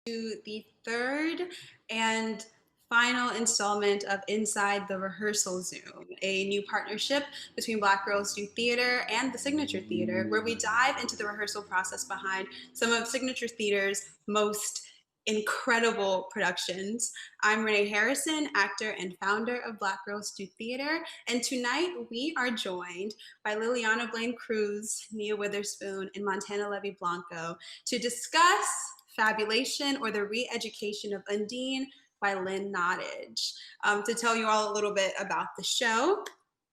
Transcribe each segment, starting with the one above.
to the third and final installment of Inside the Rehearsal Zoom, a new partnership between Black Girls Do Theater and the Signature Theater, where we dive into the rehearsal process behind some of Signature Theater's most incredible productions. I'm Renee Harrison, actor and founder of Black Girls Do Theater, and tonight we are joined by Lileana Blain-Cruz, Nia Witherspoon, and Montana Levy-Blanco to discuss Fabulation, or the Re-education of Undine by Lynn Nottage. To tell you all a little bit about the show,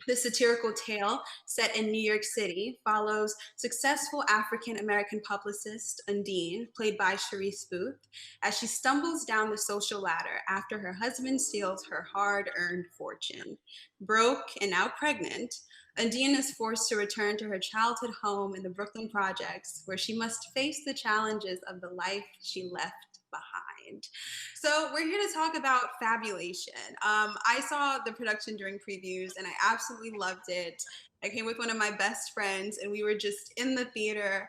the satirical tale, set in New York City, follows successful African-American publicist Undine, played by Sharice Booth, as she stumbles down the social ladder after her husband steals her hard-earned fortune. Broke and now pregnant, Undine is forced to return to her childhood home in the Brooklyn projects, where she must face the challenges of the life she left behind. So we're here to talk about Fabulation. I saw the production during previews and I absolutely loved it. I came with one of my best friends and we were just in the theater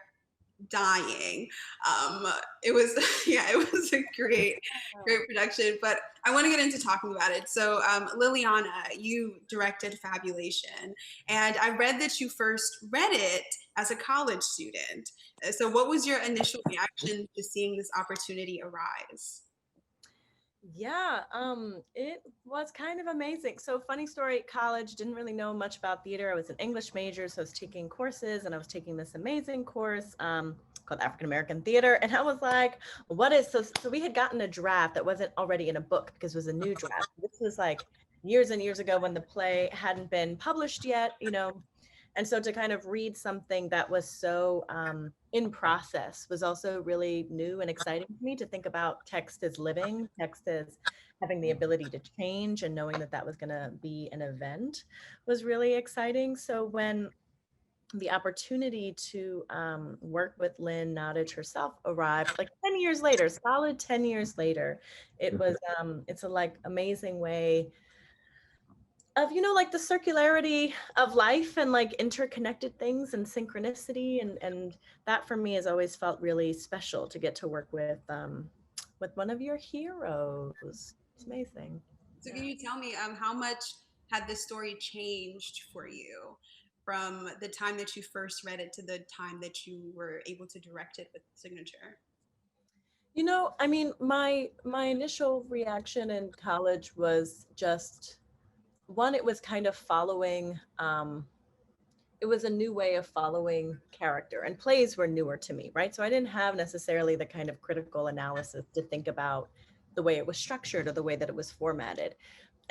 dying. It was, yeah, it was a great production, but I want to get into talking about it. So Lileana, you directed Fabulation, and I read that you first read it as a college student. So what was your initial reaction to seeing this opportunity arise? Yeah, it was kind of amazing. So funny story, college, didn't really know much about theater. I was an English major, so I was taking courses and I was taking this amazing course called African American Theater. And I was like, what is, so we had gotten a draft that wasn't already in a book because it was a new draft. This was like years and years ago when the play hadn't been published yet, and so to kind of read something that was so in process was also really new and exciting to me, to think about text as living, text as having the ability to change, and knowing that that was going to be an event was really exciting. So when the opportunity to work with Lynn Nottage herself arrived, like 10 years later, solid 10 years later, it was, it's a like amazing way of, like the circularity of life and like interconnected things and synchronicity, and that for me has always felt really special, to get to work with one of your heroes. It's amazing. So Yeah. can you tell me how much had this story changed for you from the time that you first read it to the time that you were able to direct it with Signature? I mean, my initial reaction in college was just one, it was kind of following, it was a new way of following character, and plays were newer to me, right? So I didn't have necessarily the kind of critical analysis to think about the way it was structured or the way that it was formatted.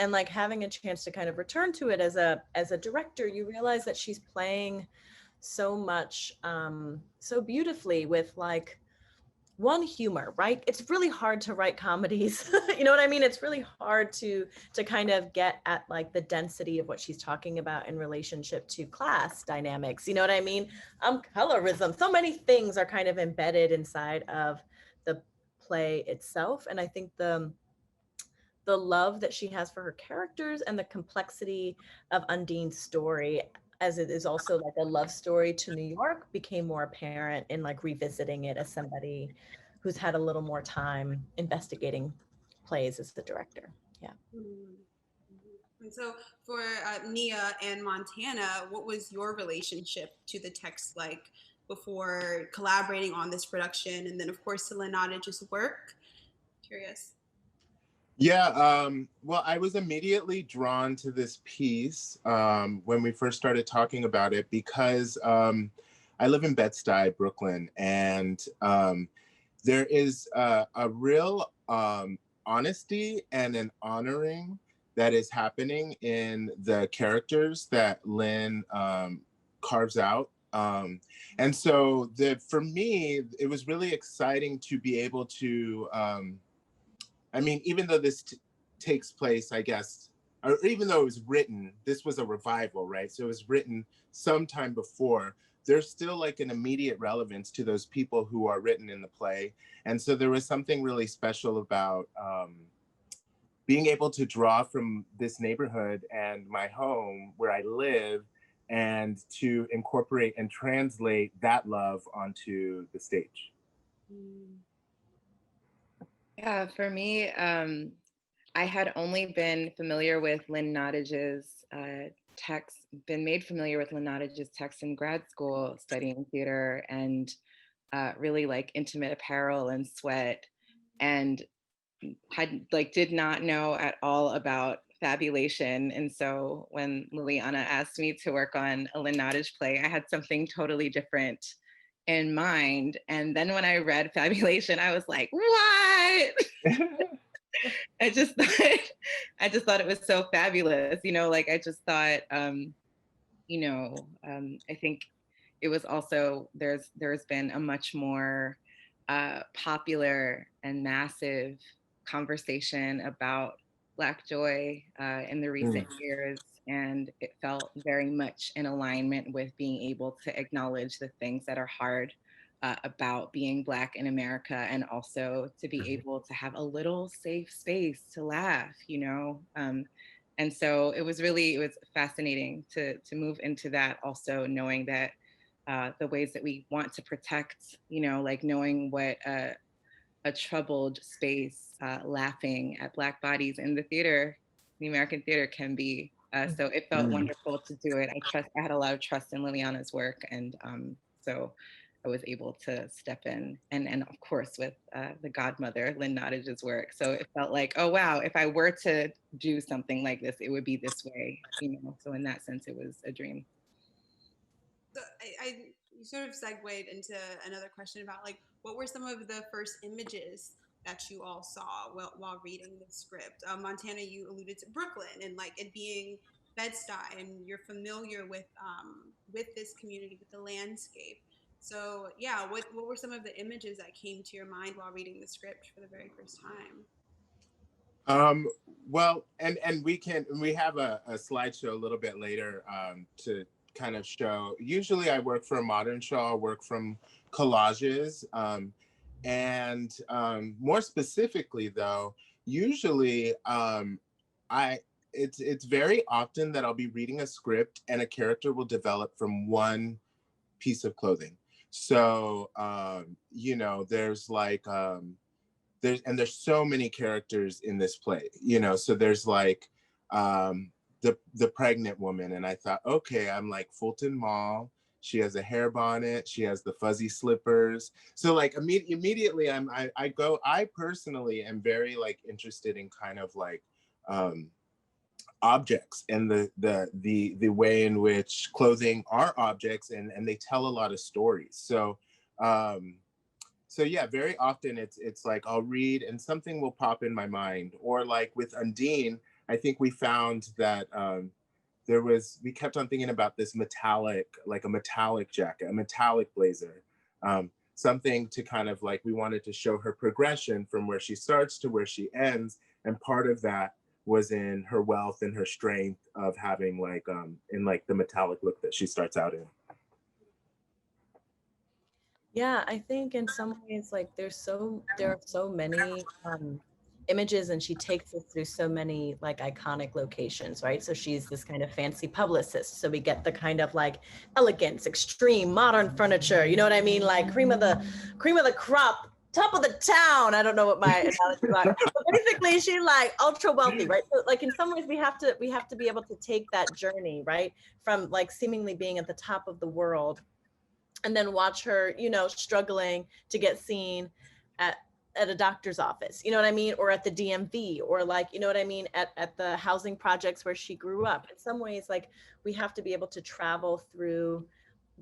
And like having a chance to kind of return to it as a director, you realize that she's playing so much, so beautifully with like one, humor, right? It's really hard to write comedies. You know what I mean? It's really hard to kind of get at like the density of what she's talking about in relationship to class dynamics. You know what I mean? Colorism. So many things are kind of embedded inside of the play itself. And I think the love that she has for her characters and the complexity of Undine's story, as it is also like a love story to New York, became more apparent in like revisiting it as somebody who's had a little more time investigating plays as the director. Yeah. Mhm. And so for Nia and Montana, what was your relationship to the text like before collaborating on this production? And then, of course, to Lynn Nottage's work? Curious. Yeah, well, I was immediately drawn to this piece when we first started talking about it because I live in Bed-Stuy, Brooklyn, and there is a real honesty and an honoring that is happening in the characters that Lynn carves out. And so for me, it was really exciting to be able to I mean, even though this takes place, I guess, or even though it was written, this was a revival, right? So it was written sometime before. There's still like an immediate relevance to those people who are written in the play. And so there was something really special about being able to draw from this neighborhood and my home where I live, and to incorporate and translate that love onto the stage. Mm. For me, I had only been familiar with Lynn Nottage's text, been made familiar with Lynn Nottage's text in grad school studying theater and really like intimate apparel and sweat, and had like did not know at all about Fabulation. And so when Lileana asked me to work on a Lynn Nottage play, I had something totally different in mind. And then when I read Fabulation, I was like, what? I just thought I just thought it was so fabulous, you know, like I just thought I think it was also there's been a much more popular and massive conversation about Black joy in the recent years, and it felt very much in alignment with being able to acknowledge the things that are hard about being Black in America, and also to be able to have a little safe space to laugh, you know. And so it was fascinating to move into that, also knowing that the ways that we want to protect, you know, like knowing what a troubled space, laughing at Black bodies in the theater, the American theater can be. So it felt wonderful to do it. I had a lot of trust in Liliana's work, and so I was able to step in, and of course with the godmother, Lynn Nottage's work. So it felt like, oh wow, if I were to do something like this, it would be this way, you know. So in that sense, it was a dream. So you sort of segued into another question about like what were some of the first images that you all saw while reading the script. Montana, you alluded to Brooklyn and like it being Bed-Stuy, and you're familiar with this community, with the landscape. So yeah, what were some of the images that came to your mind while reading the script for the very first time? Um, well, and we have a slideshow a little bit later to kind of show. Usually, I work for a modern show. I work from collages, and more specifically, though, usually I it's very often that I'll be reading a script and a character will develop from one piece of clothing. So you know, there's like there's so many characters in this play, you know. So there's like the pregnant woman, and I thought, okay, I'm like Fulton Mall. She has a hair bonnet. She has the fuzzy slippers. So like immediately, I personally am very like interested in kind of like objects and the way in which clothing are objects, and they tell a lot of stories. Um, so yeah, very often it's like I'll read and something will pop in my mind. Or like with Undine, I think we found that we kept on thinking about this metallic, like a metallic jacket, a metallic blazer, something to kind of like, we wanted to show her progression from where she starts to where she ends, and part of that was in her wealth and her strength of having like in like the metallic look that she starts out in. Yeah, I think in some ways, like there are so many images, and she takes us through so many like iconic locations, right? So she's this kind of fancy publicist. So we get the kind of like elegance, extreme, modern furniture. You know what I mean? Like cream of the crop, top of the town. I don't know what my analogy is, but basically she's like ultra wealthy, right? So like in some ways we have to be able to take that journey, right? From like seemingly being at the top of the world, and then watch her, you know, struggling to get seen at a doctor's office, you know what I mean? Or at the DMV, or like, you know what I mean? At the housing projects where she grew up. In some ways, like we have to be able to travel through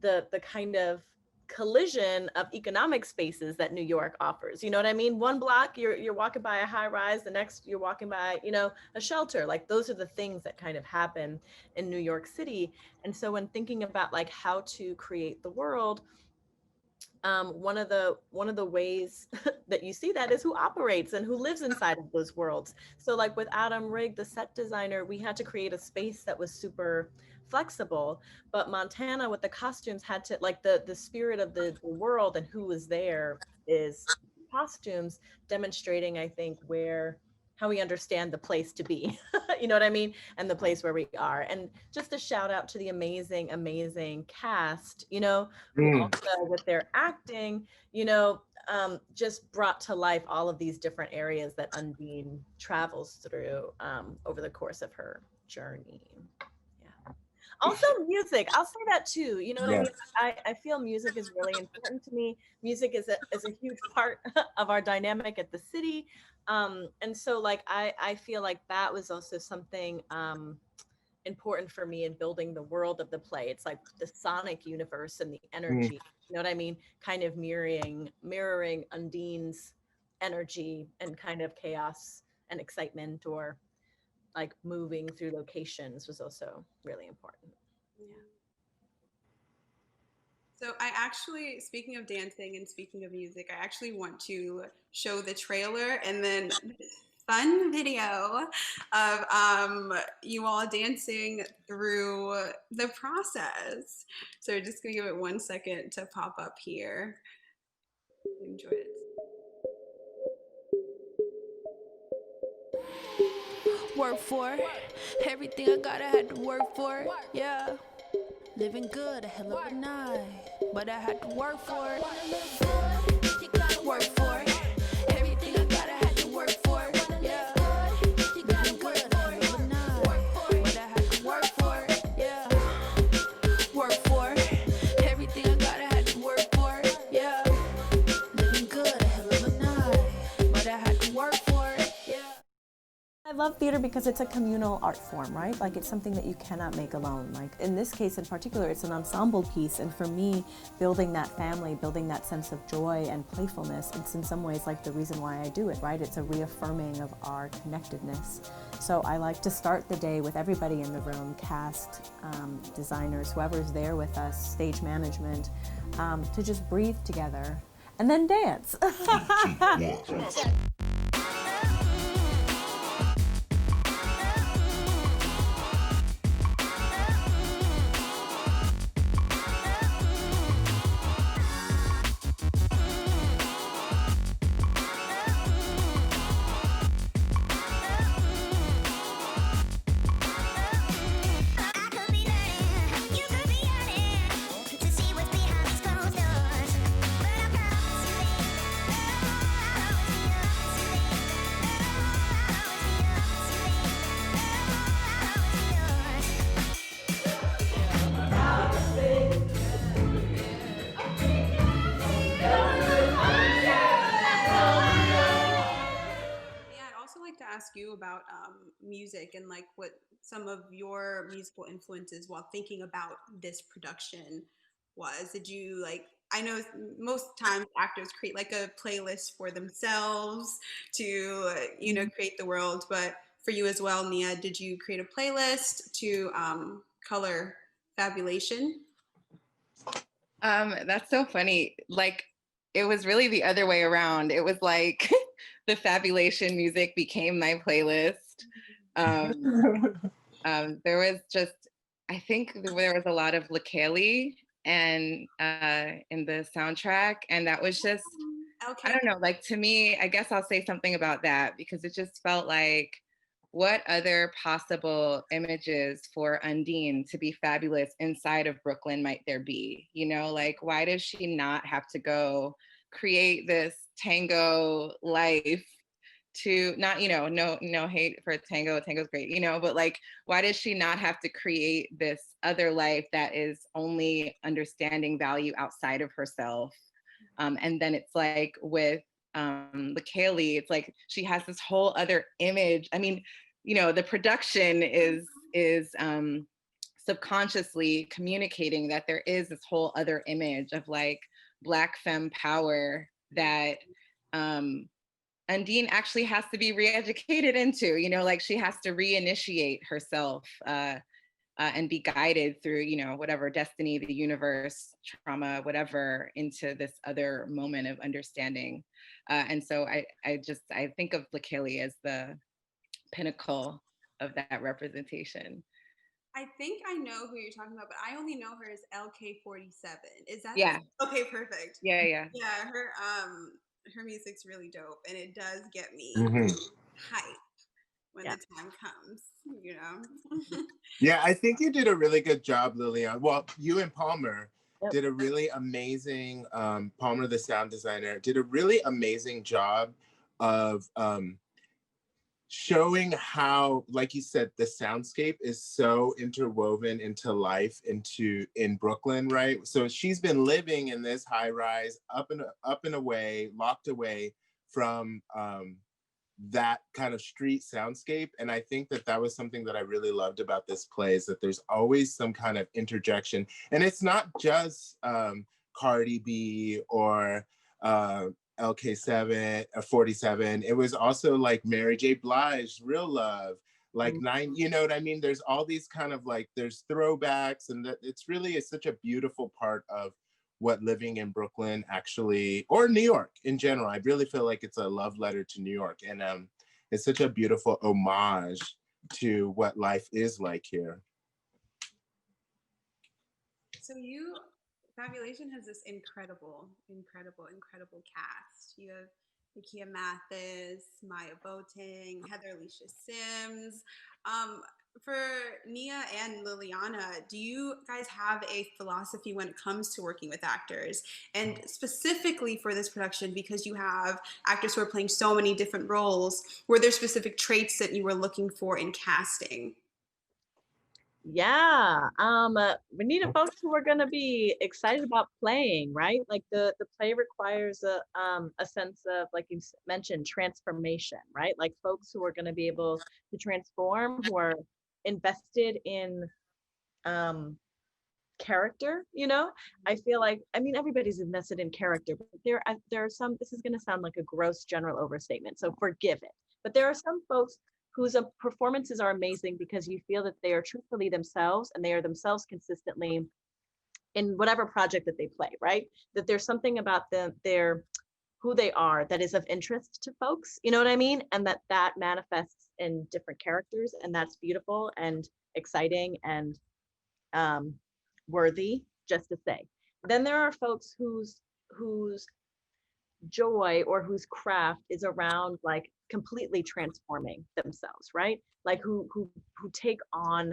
the kind of collision of economic spaces that New York offers. You know what I mean? One block you're walking by a high rise, the next you're walking by, you know, a shelter. Like those are the things that kind of happen in New York City. And so when thinking about like how to create the world, one of the ways that you see that is who operates and who lives inside of those worlds. So like with Adam Rigg, the set designer, we had to create a space that was super flexible, but Montana with the costumes had to, like, the spirit of the world and who was there is costumes, demonstrating, I think, where understand the place to be, you know what I mean? And the place where we are. And just a shout out to the amazing, amazing cast, you know, who Mm. also with their acting, you know, just brought to life all of these different areas that Undine travels through over the course of her journey. Yeah. Also music, I'll say that too. You know what I mean? Yes. I feel music is really important to me. Music is a huge part of our dynamic at the city. And so like I feel like that was also something important for me in building the world of the play. It's like the sonic universe and the Mm. energy, you know what I mean? Kind of mirroring Undine's energy and kind of chaos and excitement, or like moving through locations was also really important. Yeah. So I actually, speaking of dancing and speaking of music, I actually want to show the trailer and then fun video of you all dancing through the process. So just gonna give it 1 second to pop up here. Enjoy it. Work for it. Everything I got, I had to work for it. Yeah. Living good, a hell of a night. But I had to work for it. Work for it. Everything I got, I had to work for it. Yeah. Living good, a hell of a night. But I had to work for it. Yeah. Work for it. Everything I got, I had to work for it. Yeah. Living good, a hell of a night. But I had to work for it. Yeah. I love theater because it's a communal art form, right? Like it's something that you cannot make alone. Like in this case in particular, it's an ensemble piece. And for me, building that family, building that sense of joy and playfulness, it's in some ways like the reason why I do it, right? It's a reaffirming of our connectedness. So I like to start the day with everybody in the room, cast, designers, whoever's there with us, stage management, to just breathe together and then dance. Yeah, I'd also like to ask you about music and like what some of your musical influences while thinking about this production was. Did you like, I know most times actors create like a playlist for themselves to, you know, create the world, but for you as well, Nia, did you create a playlist to color Fabulation? That's so funny. Like, it was really the other way around. It was like the Fabulation music became my playlist. There was just, I think there was a lot of Lekeli and in the soundtrack, and that was just, Okay. I don't know, like to me, I guess I'll say something about that because it just felt like, what other possible images for Undine to be fabulous inside of Brooklyn might there be? You know, like why does she not have to go create this tango life to not, you know, no hate for tango, tango's great, you know, but like why does she not have to create this other life that is only understanding value outside of herself? And then it's like with Lekeli, it's like she has this whole other image. I mean, you know, the production is subconsciously communicating that there is this whole other image of like Black femme power that Undine actually has to be re-educated into, you know, like she has to reinitiate herself and be guided through, you know, whatever destiny, the universe, trauma, whatever, into this other moment of understanding. And so I think of Lekeli as the pinnacle of that representation. I think I know who you're talking about, but I only know her as LK47. Is that Yeah. okay? Perfect. Yeah. Yeah, her music's really dope, and it does get me Mhm. hype. when the time comes, you know. Yeah, I think you did a really good job, Liliana. Well, you and Palmer Yep. did a really amazing, Palmer, the sound designer, did a really amazing job of showing how, like you said, the soundscape is so interwoven into life in Brooklyn, right? So she's been living in this high rise, up and away, locked away from that kind of street soundscape. And I think that was something that I really loved about this play, is that there's always some kind of interjection. And it's not just Cardi B or LK7 or 47. It was also like Mary J. Blige, Real Love, like Nine, you know what I mean? There's all these kind of like, there's throwbacks, and that it's such a beautiful part of what living in Brooklyn actually, or New York in general. I really feel like it's a love letter to New York. And it's such a beautiful homage to what life is like here. So Fabulation has this incredible cast. You have Nakia Mathis, Maya Boateng, Heather Alicia Sims. For Nia and Lileana, do you guys have a philosophy when it comes to working with actors? And specifically for this production, because you have actors who are playing so many different roles, were there specific traits that you were looking for in casting? Yeah, we need folks who are going to be excited about playing, right? Like the play requires a sense of, like you mentioned, transformation, right? Like folks who are going to be able to transform, who are invested in character, you know. I feel like, I mean, everybody's invested in character, but there are some, this is going to sound like a gross general overstatement, so forgive it, but there are some folks whose performances are amazing because you feel that they are truthfully themselves, and they are themselves consistently in whatever project that they play, right? That there's something about them, their who they are, that is of interest to folks, you know what I mean? And that manifests in different characters, and that's beautiful and exciting and worthy, just to say. Then there are folks whose joy or whose craft is around like completely transforming themselves, right? Like who take on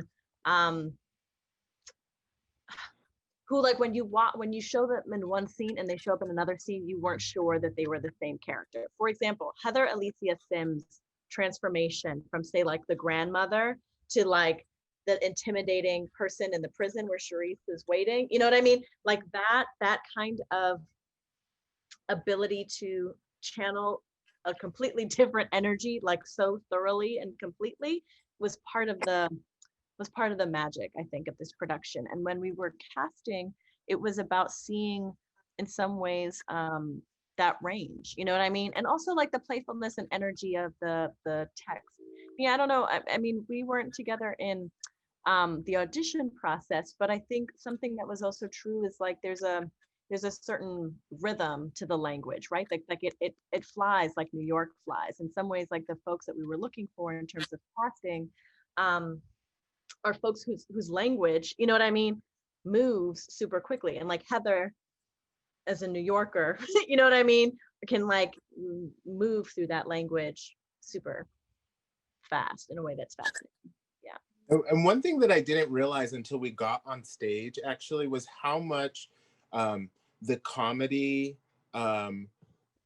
who, like when you show them in one scene and they show up in another scene, you weren't sure that they were the same character. For example, Heather Alicia Sims' transformation from, say, like the grandmother to like the intimidating person in the prison where Charisse is waiting, you know what I mean? Like that kind of ability to channel a completely different energy, like so thoroughly and completely, was part of the magic, I think, of this production. And when we were casting, it was about seeing, in some ways, that range, you know what I mean? And also like the playfulness and energy of the text. Yeah, I don't know. I mean, we weren't together in the audition process, but I think something that was also true is like there's a certain rhythm to the language, right? Like it flies like New York flies. In some ways, like the folks that we were looking for in terms of casting, are folks whose language, you know what I mean, moves super quickly. And like Heather, as a New Yorker, you know what I mean, can like move through that language super fast in a way that's fascinating. Yeah. And one thing that I didn't realize until we got on stage actually was how much the comedy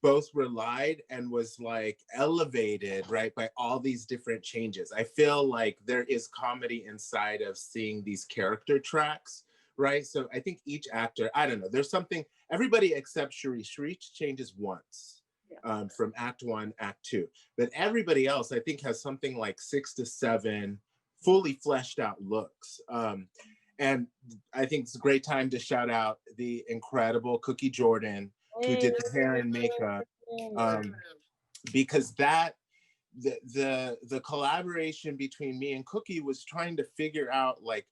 both relied and was like elevated, right, by all these different changes. I feel like there is comedy inside of seeing these character tracks, right? So I think each actor, I don't know, there's something, everybody except Charisse. Charisse changes once from act 1, act 2. But everybody else, I think, has something like 6 to 7 fully fleshed out looks. And I think it's a great time to shout out the incredible Cookie Jordan, who did the hair and makeup, because the collaboration between me and Cookie was trying to figure out, like,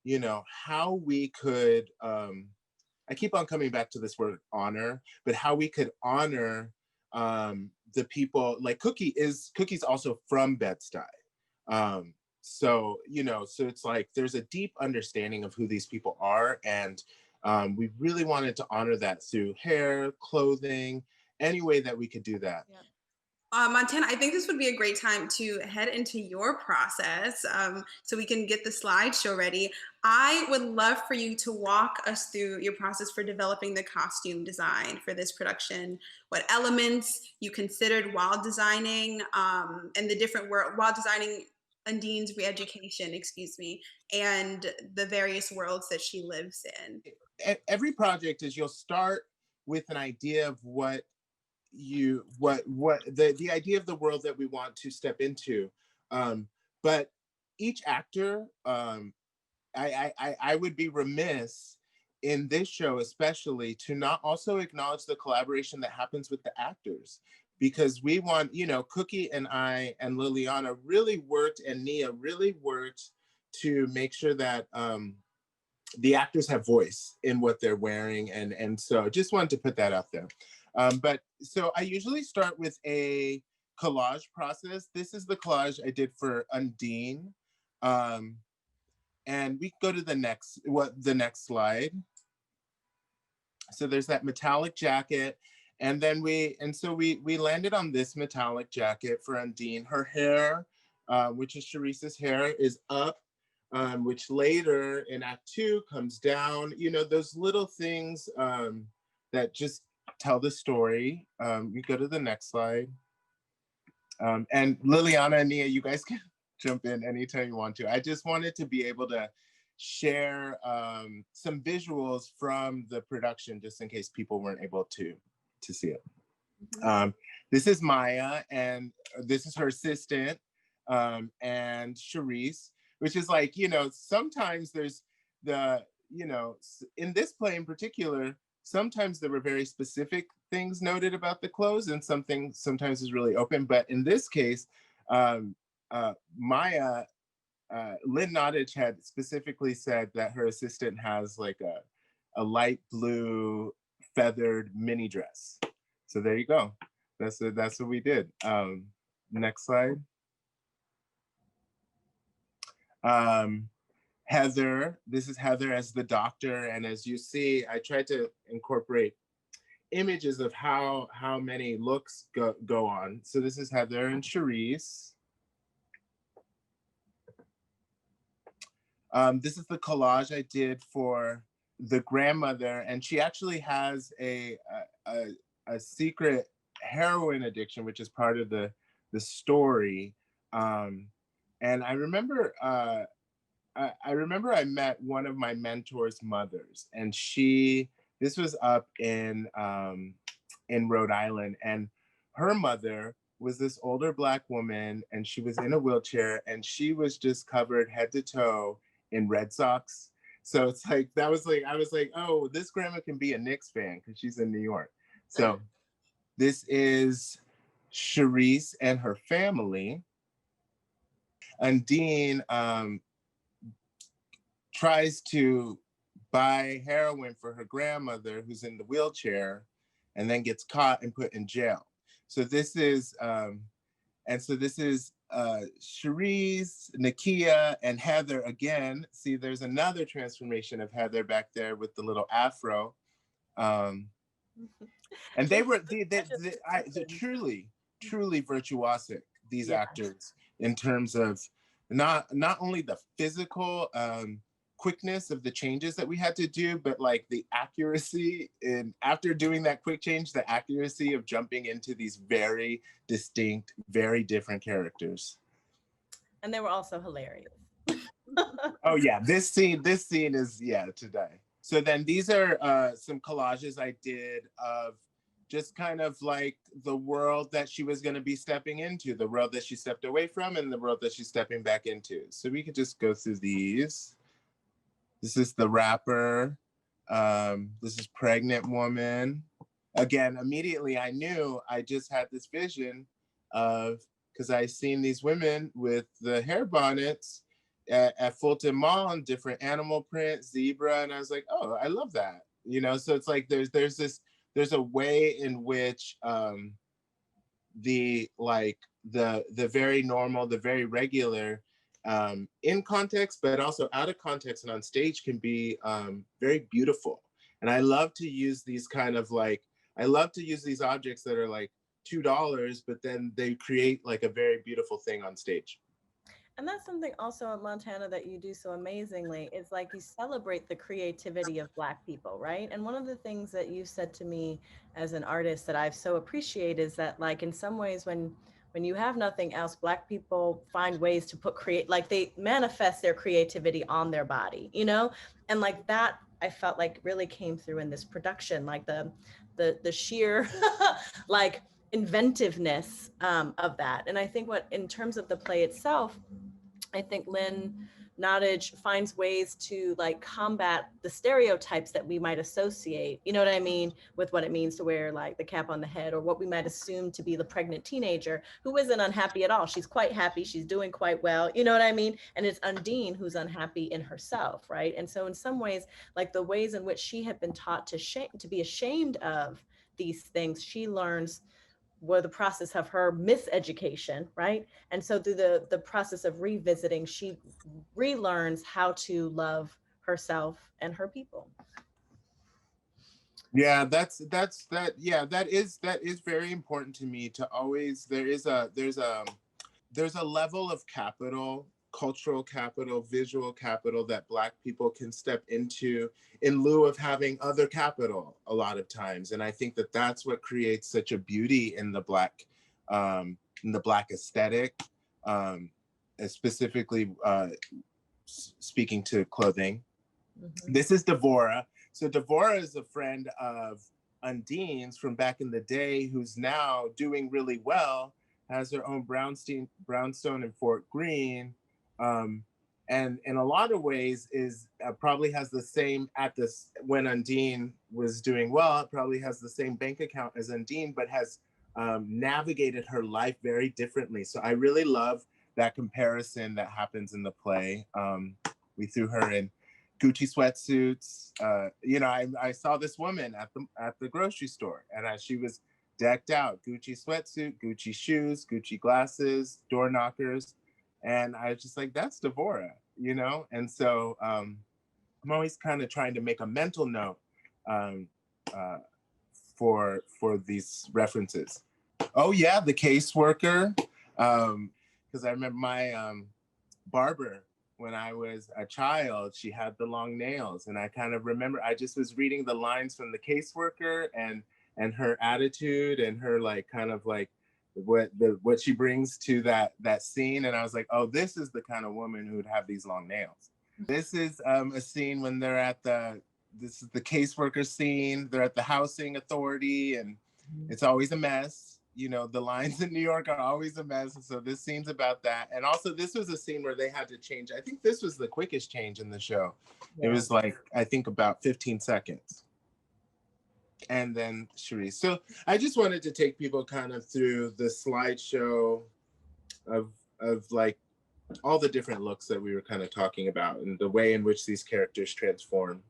you know, how we could, I keep on coming back to this word honor, but how we could honor the people, like Cookie's also from Bed-Stuy. So, you know, so it's like there's a deep understanding of who these people are, and we really wanted to honor that through hair, clothing, any way that we could do that. Yeah. Montana, I think this would be a great time to head into your process so we can get the slideshow ready. I would love for you to walk us through your process for developing the costume design for this production, what elements you considered while designing and the different while designing Undine's re-education, excuse me, and the various worlds that she lives in. Every project is you'll start with an idea of what the idea of the world that we want to step into, but each actor, I would be remiss in this show especially to not also acknowledge the collaboration that happens with the actors, because we want, Cookie and I and Lileana really worked, and Nia really worked to make sure that the actors have voice in what they're wearing, and so just wanted to put that out there. But so I usually start with a collage process. This is the collage I did for Undine. And we go to the next slide. So there's that metallic jacket. And then we landed on this metallic jacket for Undine. Her hair, which is Charisse's hair, is up, which later in Act 2 comes down. Those little things that just tell the story. We go to the next slide. And Lileana and Nia, you guys can jump in anytime you want to. I just wanted to be able to share some visuals from the production, just in case people weren't able to see it. This is Maya, and this is her assistant, and Charisse, which is like, sometimes there's in this play in particular, sometimes there were very specific things noted about the clothes, and something sometimes is really open. But in this case, Maya, Lynn Nottage had specifically said that her assistant has like a light blue feathered mini dress. So there you go. That's what we did. Next slide. Heather, this is Heather as the doctor, and as you see, I tried to incorporate images of how many looks go on. So this is Heather and Charisse. This is the collage I did for the grandmother, and she actually has a secret heroin addiction, which is part of the story. And I remember I met one of my mentor's mothers, and this was up in Rhode Island, and her mother was this older Black woman, and she was in a wheelchair, and she was just covered head to toe in Red Sox. So it's like, I was like, oh, this grandma can be a Knicks fan because she's in New York. So this is Charisse and her family. Undine tries to buy heroin for her grandmother who's in the wheelchair, and then gets caught and put in jail. So this is Charisse, Nakia, and Heather again. See, there's another transformation of Heather back there with the little afro. And they were truly virtuosic, these actors, in terms of not only the physical quickness of the changes that we had to do, but like the accuracy, and after doing that quick change, the accuracy of jumping into these very distinct, very different characters. And they were also hilarious. Oh yeah, this scene is today. So then these are some collages I did of just kind of like the world that she was going to be stepping into, the world that she stepped away from, and the world that she's stepping back into. So we could just go through these. This is the rapper. This is pregnant woman. Again, immediately I knew I just had this vision of, because I seen these women with the hair bonnets at Fulton Mall and different animal print, zebra, and I was like, oh, I love that. So it's like there's a way in which the very normal, the very regular, in context, but also out of context and on stage can be very beautiful. And I love to use these objects that are like $2, but then they create like a very beautiful thing on stage. And that's something also in Montana that you do so amazingly. It's like you celebrate the creativity of Black people, right? And one of the things that you said to me as an artist that I've so appreciated is that, like, in some ways, when you have nothing else, Black people find ways to like they manifest their creativity on their body, you know? And like that, I felt like really came through in this production, like the sheer like inventiveness of that. And I think what, in terms of the play itself, I think Lynn Nottage finds ways to like combat the stereotypes that we might associate, you know what I mean, with what it means to wear like the cap on the head, or what we might assume to be the pregnant teenager who isn't unhappy at all. She's quite happy. She's doing quite well. You know what I mean? And it's Undine who's unhappy in herself, right? And so in some ways, like the ways in which she had been taught to be ashamed of these things, she learns were the process of her miseducation, right? And so through the process of revisiting, she relearns how to love herself and her people. Yeah, that is very important to me, to always, there's a level of capital, cultural capital, visual capital that Black people can step into in lieu of having other capital a lot of times. And I think that that's what creates such a beauty in the Black aesthetic, specifically speaking to clothing. Mm-hmm. This is Devora. So Devora is a friend of Undine's from back in the day, who's now doing really well, has her own brownstone in Fort Greene, and in a lot of ways is probably has the same, when Undine was doing well, probably has the same bank account as Undine, but has navigated her life very differently. So I really love that comparison that happens in the play. We threw her in Gucci sweatsuits. I saw this woman at the grocery store, and she was decked out, Gucci sweatsuit, Gucci shoes, Gucci glasses, door knockers. And I was just like, that's Devora, you know? And so I'm always kind of trying to make a mental note for these references. Oh yeah, the caseworker. Because I remember my barber, when I was a child, she had the long nails. And I kind of remember, I just was reading the lines from the caseworker and her attitude and her like kind of like what she brings to that scene. And I was like, oh, this is the kind of woman who would have these long nails. This is a scene when they're this is the caseworker scene. They're at the housing authority and it's always a mess. You know, the lines in New York are always a mess. So this scene's about that. And also this was a scene where they had to change. I think this was the quickest change in the show. Yeah. It was like, I think about 15 seconds. And then Cherise. So I just wanted to take people kind of through the slideshow of like all the different looks that we were kind of talking about and the way in which these characters transform.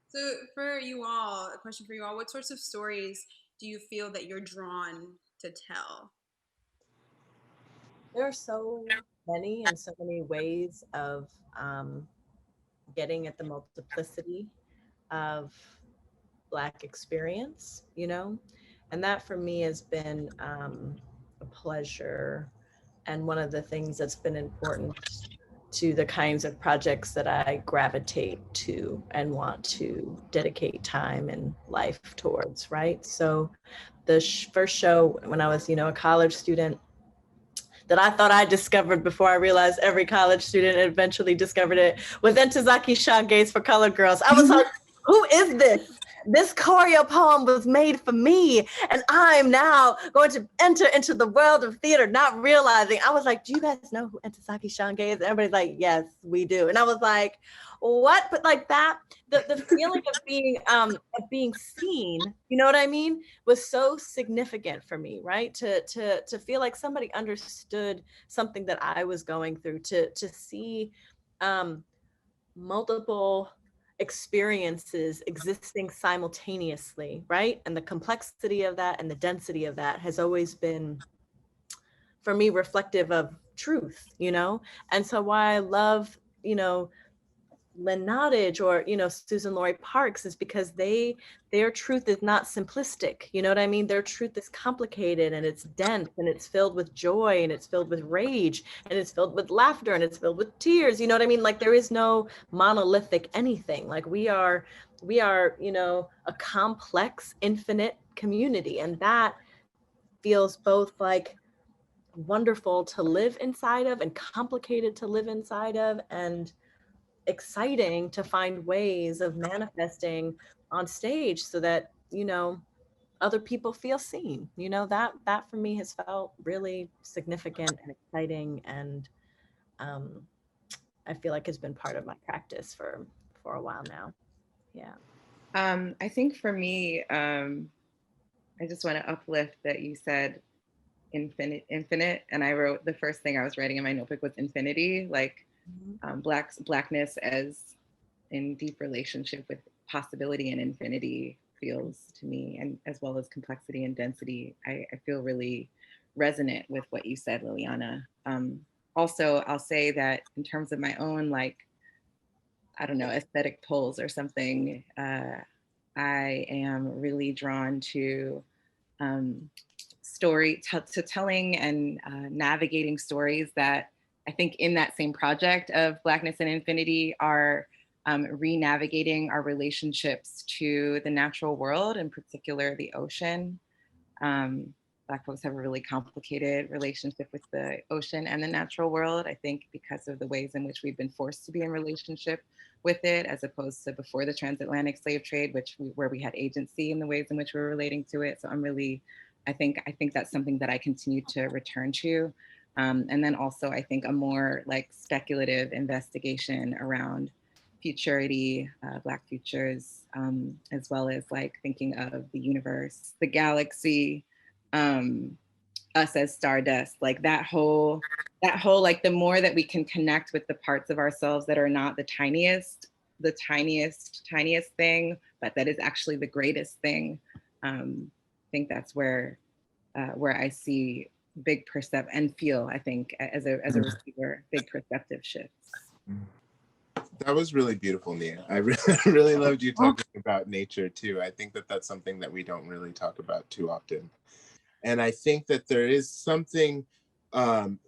So for you all, a question for you all, what sorts of stories do you feel that you're drawn to tell? There are so many and so many ways of getting at the multiplicity of Black experience, you know? And that for me has been a pleasure. And one of the things that's been important to the kinds of projects that I gravitate to and want to dedicate time and life towards, right? So the first show when I was, a college student that I thought I discovered before I realized every college student eventually discovered it was Ntozake Shange's For Colored Girls. I was like, who is this? This choreo poem was made for me, and I'm now going to enter into the world of theater, not realizing. I was like, do you guys know who Ntozake Shange is? And everybody's like, yes, we do. And I was like, what? But like that, the feeling of being seen, you know what I mean, was so significant for me, right? To feel like somebody understood something that I was going through, to see multiple experiences existing simultaneously, right? And the complexity of that and the density of that has always been, for me, reflective of truth, you know? And so why I love, Lynn Nottage or, you know, Susan Laurie Parks, is because their truth is not simplistic. You know what I mean? Their truth is complicated and it's dense and it's filled with joy and it's filled with rage and it's filled with laughter and it's filled with tears. You know what I mean? Like there is no monolithic anything. Like we are, you know, a complex, infinite community. And that feels both like wonderful to live inside of and complicated to live inside of, and exciting to find ways of manifesting on stage so that, you know, other people feel seen. You know, that for me has felt really significant and exciting, and I feel like has been part of my practice for a while now. Yeah. I think for me, I just want to uplift that you said infinite, and I wrote, the first thing I was writing in my notebook was infinity, like blackness as in deep relationship with possibility and infinity feels to me, and as well as complexity and density. I feel really resonant with what you said, Lileana. Also, I'll say that in terms of my own, like, I don't know, aesthetic pulls or something, I am really drawn to to telling and navigating stories that I think in that same project of Blackness and Infinity are re-navigating our relationships to the natural world, in particular the ocean. Black folks have a really complicated relationship with the ocean and the natural world, I think because of the ways in which we've been forced to be in relationship with it, as opposed to before the transatlantic slave trade, where we had agency in the ways in which we were relating to it. So I'm really, I think that's something that I continue to return to. And then also I think a more like speculative investigation around futurity, Black futures, as well as like thinking of the universe, the galaxy, us as stardust, like that whole like the more that we can connect with the parts of ourselves that are not the tiniest thing, but that is actually the greatest thing. I think that's where I see big and feel, I think, as a receiver, big perceptive shifts. That was really beautiful, Nia. I really loved you talking about nature too. I think that that's something that we don't really talk about too often. And I think that there is something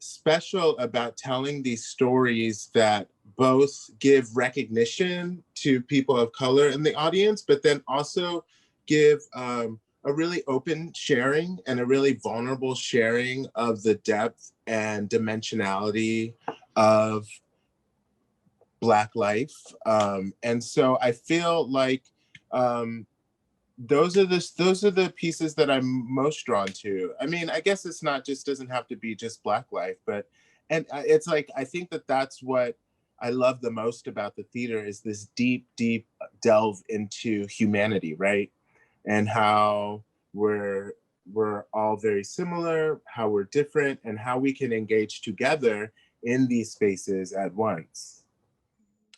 special about telling these stories that both give recognition to people of color in the audience, but then also give a really open sharing and a really vulnerable sharing of the depth and dimensionality of Black life. And so I feel like those are the pieces that I'm most drawn to. I mean, I guess it's not just, doesn't have to be just Black life, but, and it's like, I think that that's what I love the most about the theater, is this deep delve into humanity, right? And how we're all very similar, how we're different, and how we can engage together in these spaces at once.